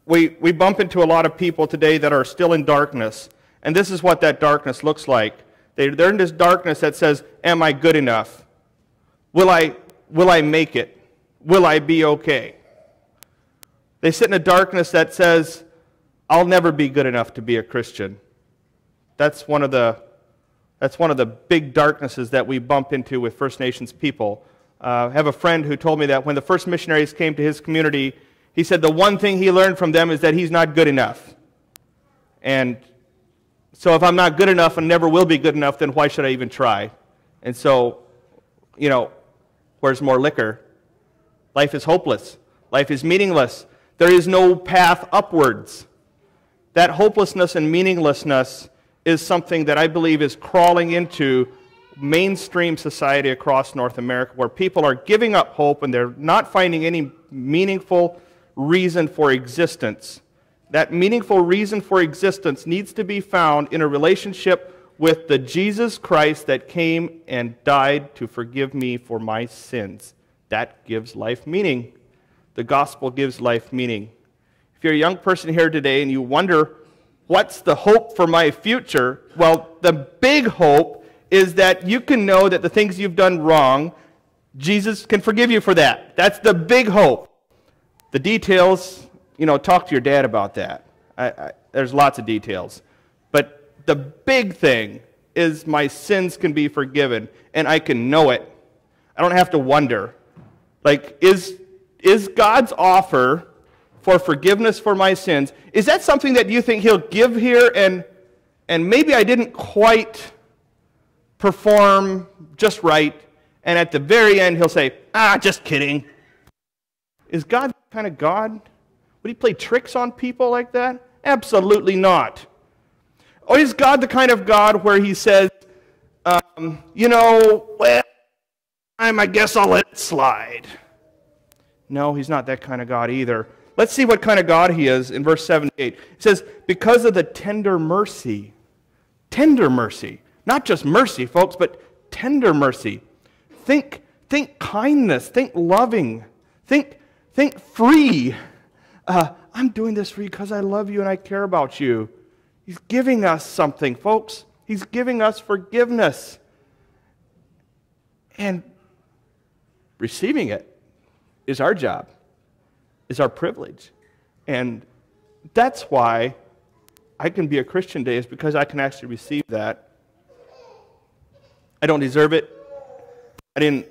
we bump into a lot of people today that are still in darkness, and this is what that darkness looks like. They're in this darkness that says, am I good enough? Will I make it? Will I be okay? They sit in a darkness that says, I'll never be good enough to be a Christian. That's one of the big darknesses that we bump into with First Nations people. I have a friend who told me that when the first missionaries came to his community, he said the one thing he learned from them is that he's not good enough. And so if I'm not good enough and never will be good enough, then why should I even try? And so, where's more liquor? Life is hopeless. Life is meaningless. There is no path upwards. That hopelessness and meaninglessness is something that I believe is crawling into mainstream society across North America, where people are giving up hope and they're not finding any meaningful reason for existence. That meaningful reason for existence needs to be found in a relationship with the Jesus Christ that came and died to forgive me for my sins. That gives life meaning. The gospel gives life meaning. If you're a young person here today and you wonder, what's the hope for my future? Well, the big hope is that you can know that the things you've done wrong, Jesus can forgive you for that. That's the big hope. The details, talk to your dad about that. There's lots of details. But the big thing is my sins can be forgiven, and I can know it. I don't have to wonder. Is God's offer for forgiveness for my sins, is that something that you think he'll give here, and maybe I didn't quite perform just right, and at the very end he'll say, just kidding. Is God that kind of God? Would he play tricks on people like that? Absolutely not. Or is God the kind of God where he says, I guess I'll let it slide? No, he's not that kind of God either. Let's see what kind of God he is in verse 78. It says, because of the tender mercy, not just mercy, folks, but tender mercy. Think kindness, think loving, think free. I'm doing this for you because I love you and I care about you. He's giving us something, folks. He's giving us forgiveness. And receiving it is our job, is our privilege. And that's why I can be a Christian today, is because I can actually receive that. I don't deserve it. I didn't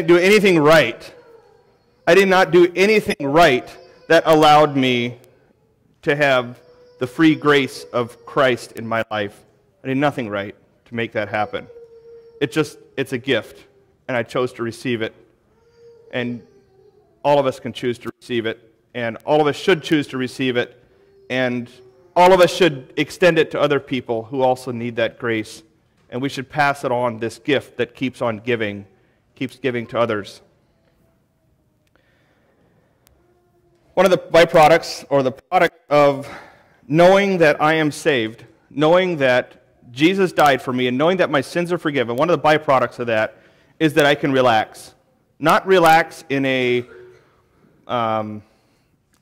do anything right. I did not do anything right that allowed me to have the free grace of Christ in my life. I did nothing right to make that happen. It's a gift, and I chose to receive it. And all of us can choose to receive it, and all of us should choose to receive it, and all of us should extend it to other people who also need that grace. And we should pass it on, this gift that keeps on giving, keeps giving to others. One of the byproducts, or the product of knowing that I am saved, knowing that Jesus died for me, and knowing that my sins are forgiven, one of the byproducts of that is that I can relax. Not relax in a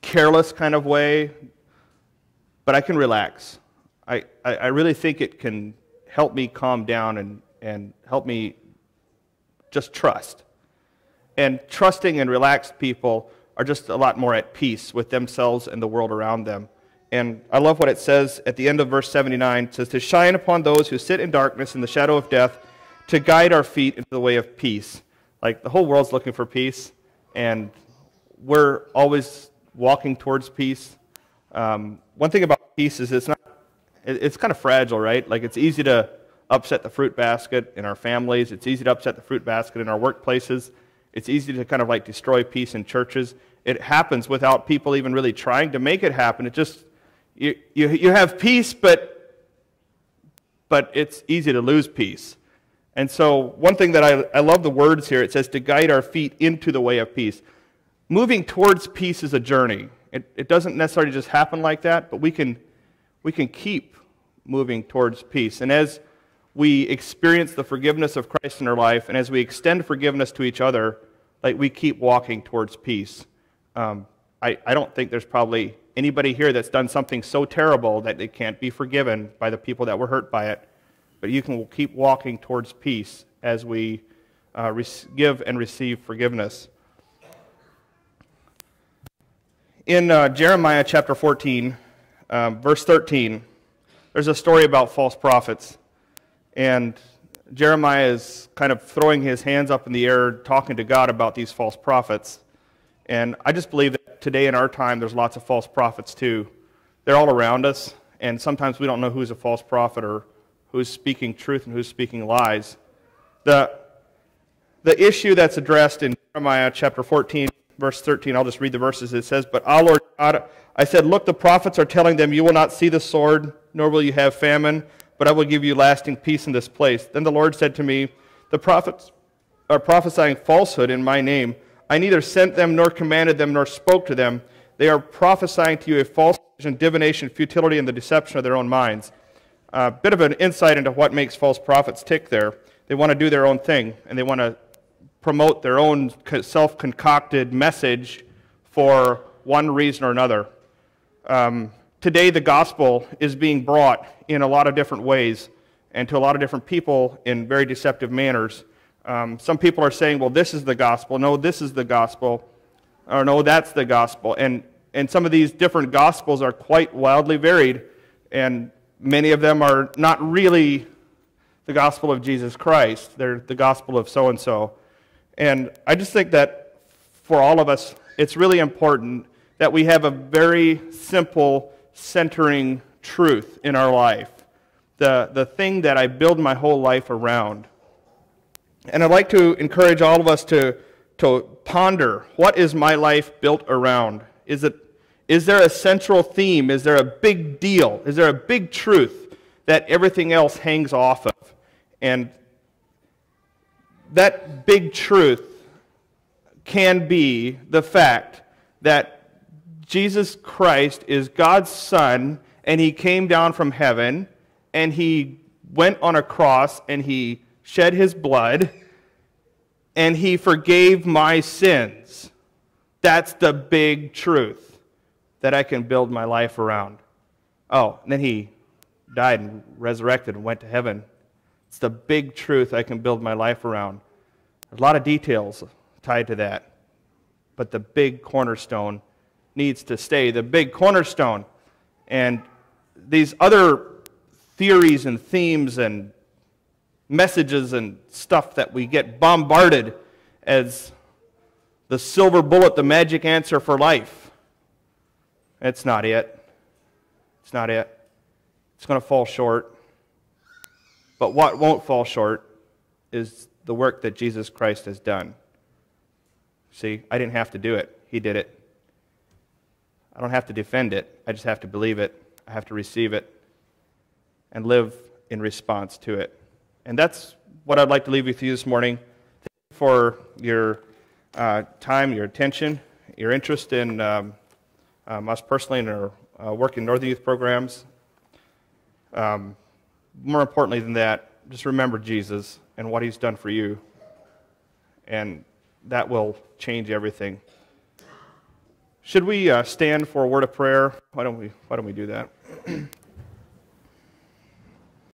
careless kind of way, but I can relax. I really think it can help me calm down and help me just trust. And trusting and relaxed people are just a lot more at peace with themselves and the world around them. And I love what it says at the end of verse 79. It says, to shine upon those who sit in darkness in the shadow of death, to guide our feet into the way of peace. Like, the whole world's looking for peace, and we're always walking towards peace. One thing about peace is it's kind of fragile, right? Like, it's easy to upset the fruit basket in our families. It's easy to upset the fruit basket in our workplaces. It's easy to kind of like destroy peace in churches. It happens without people even really trying to make it happen. It just, you have peace, but it's easy to lose peace. And so one thing that I love the words here, it says to guide our feet into the way of peace. Moving towards peace is a journey. It doesn't necessarily just happen like that, but we can keep moving towards peace. And as we experience the forgiveness of Christ in our life, and as we extend forgiveness to each other, like, we keep walking towards peace. I don't think there's probably anybody here that's done something so terrible that it can't be forgiven by the people that were hurt by it. But you can keep walking towards peace as we give and receive forgiveness. In Jeremiah chapter 14, verse 13, there's a story about false prophets. And Jeremiah is kind of throwing his hands up in the air, talking to God about these false prophets. And I just believe that today in our time, there's lots of false prophets too. They're all around us, and sometimes we don't know who's a false prophet or who's speaking truth and who's speaking lies. The issue that's addressed in Jeremiah chapter 14, verse 13, I'll just read the verses. It says, "But I, Lord God, I said, look, the prophets are telling them, you will not see the sword, nor will you have famine, but I will give you lasting peace in this place. Then the Lord said to me, the prophets are prophesying falsehood in my name. I neither sent them, nor commanded them, nor spoke to them. They are prophesying to you a false vision, divination, futility, and the deception of their own minds." A bit of an insight into what makes false prophets tick there. They want to do their own thing, and they want to promote their own self-concocted message for one reason or another. Today, the gospel is being brought in a lot of different ways and to a lot of different people in very deceptive manners. Some people are saying, well, this is the gospel. No, this is the gospel. Or no, that's the gospel. And some of these different gospels are quite wildly varied, and many of them are not really the gospel of Jesus Christ. They're the gospel of so-and-so. And I just think that for all of us, it's really important that we have a very simple, centering truth in our life. The thing that I build my whole life around. And I'd like to encourage all of us to ponder, what is my life built around? Is there a central theme? Is there a big deal? Is there a big truth that everything else hangs off of? And that big truth can be the fact that Jesus Christ is God's Son, and He came down from heaven, and He went on a cross, and He shed His blood, and He forgave my sins. That's the big truth that I can build my life around. Oh, and then He died and resurrected and went to heaven. It's the big truth I can build my life around. There's a lot of details tied to that, but the big cornerstone needs to stay the big cornerstone. And these other theories and themes and messages and stuff that we get bombarded as the silver bullet, the magic answer for life, it's not it. It's not it. It's going to fall short. But what won't fall short is the work that Jesus Christ has done. See, I didn't have to do it. He did it. I don't have to defend it. I just have to believe it. I have to receive it and live in response to it. And that's what I'd like to leave with you this morning. Thank you for your time, your attention, your interest in us personally in our work in Northern Youth programs. More importantly than that, just remember Jesus and what He's done for you, and that will change everything. Should we stand for a word of prayer? Why don't we do that?